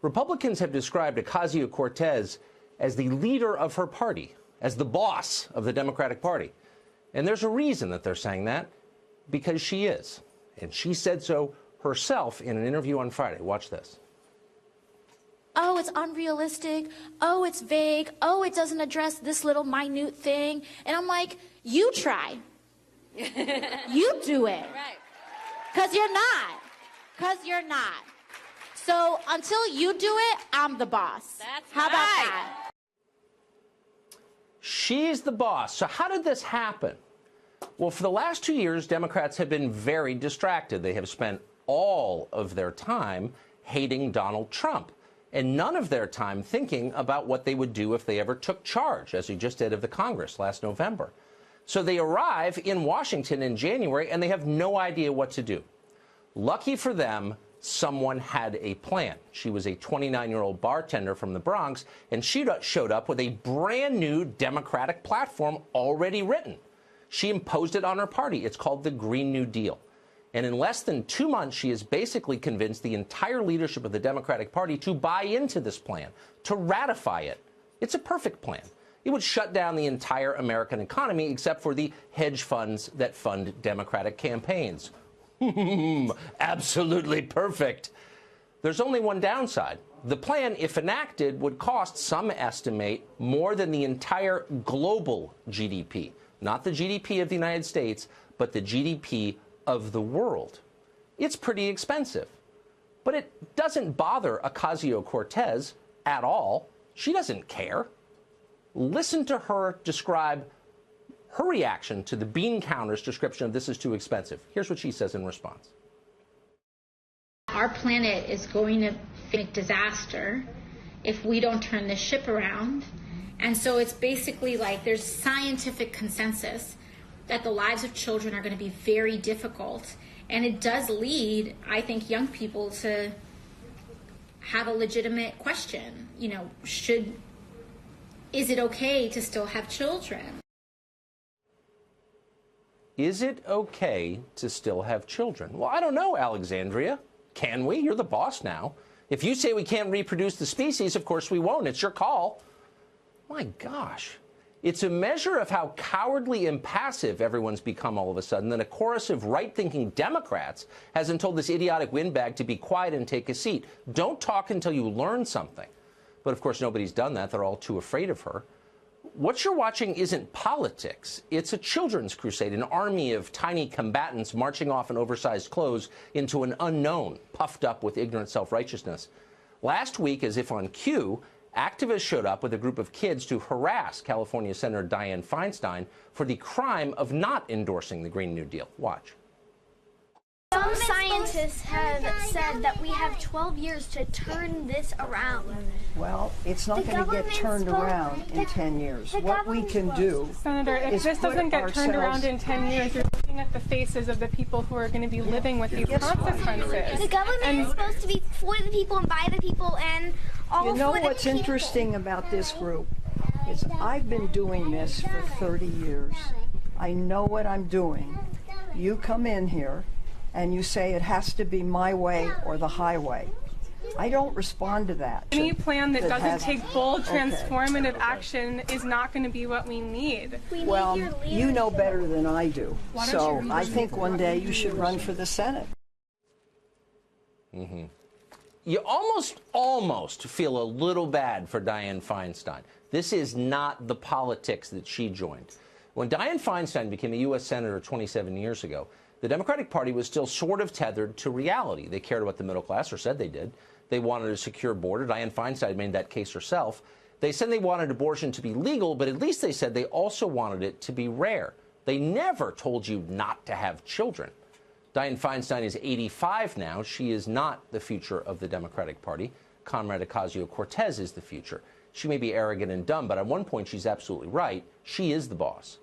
Republicans have described Ocasio-Cortez as the leader of her party, as the boss of the Democratic Party. And there's a reason that they're saying that, because she is. And she said so herself in an interview on Friday. Watch this. Oh, it's unrealistic. Oh, it's vague. Oh, it doesn't address this little minute thing. And I'm like, you try. You do it. Right. Because you're not. Because you're not. So until you do it, I'm the boss. That's How about right. that? She's the boss. So how did this happen? Well, for the last 2 years, Democrats have been very distracted. They have spent all of their time hating Donald Trump and none of their time thinking about what they would do if they ever took charge, as he just did of the Congress last November. So they arrive in Washington in January, and they have no idea what to do. Lucky for them, someone had a plan. She was a 29-year-old bartender from the Bronx, and she showed up with a brand new Democratic platform already written. She imposed it on her party. It's called the Green New Deal. And in less than 2 months, she has basically convinced the entire leadership of the Democratic Party to buy into this plan, to ratify it. It's a perfect plan. It would shut down the entire American economy except for the hedge funds that fund Democratic campaigns. Absolutely perfect. There's only one downside. The plan, if enacted, would cost, some estimate, more than the entire global GDP. Not the GDP of the United States, but the GDP of the world. It's pretty expensive. But it doesn't bother Ocasio-Cortez at all. She doesn't care. Listen to her describe her reaction to the bean counter's description of this is too expensive. Here's what she says in response. Our planet is going to face disaster if we don't turn this ship around. And so it's basically like there's scientific consensus that the lives of children are going to be very difficult. And it does lead, I think, young people to have a legitimate question. You know, is it okay to still have children? Is it okay to still have children? Well, I don't know, Alexandria. Can we? You're the boss now. If you say we can't reproduce the species, of course we won't. It's your call. My gosh. It's a measure of how cowardly and passive everyone's become all of a sudden that a chorus of right-thinking Democrats hasn't told this idiotic windbag to be quiet and take a seat. Don't talk until you learn something. But, of course, nobody's done that. They're all too afraid of her. What you're watching isn't politics. It's a children's crusade, an army of tiny combatants marching off in oversized clothes into an unknown, puffed up with ignorant self-righteousness. Last week, as if on cue, activists showed up with a group of kids to harass California Senator Dianne Feinstein for the crime of not endorsing the Green New Deal. Watch. Some scientists have said that we have 12 years to turn this around. Well, it's not going to get turned around in 10 years. What we can do, Senator, if this doesn't get turned around in 10 years, you're looking at the faces of the people who are going to be living with these consequences. The government is supposed to be for the people and by the people and all you know for the what's people. interesting about this group is I've been doing this for 30 years. I know what I'm doing. You come in here and you say it has to be my way or the highway. I don't respond to that. Any plan that doesn't take bold, transformative action is not going to be what we need. Well, you know better than I do. So I think one day you should run for the Senate. Mm-hmm. You almost feel a little bad for Dianne Feinstein. This is not the politics that she joined. When Dianne Feinstein became a U.S. Senator 27 years ago, the Democratic Party was still sort of tethered to reality. They cared about the middle class, or said they did. They wanted a secure border. Dianne Feinstein made that case herself. They said they wanted abortion to be legal, but at least they said they also wanted it to be rare. They never told you not to have children. Dianne Feinstein is 85 now. She is not the future of the Democratic Party. Comrade Ocasio-Cortez is the future. She may be arrogant and dumb, but at one point she's absolutely right. She is the boss.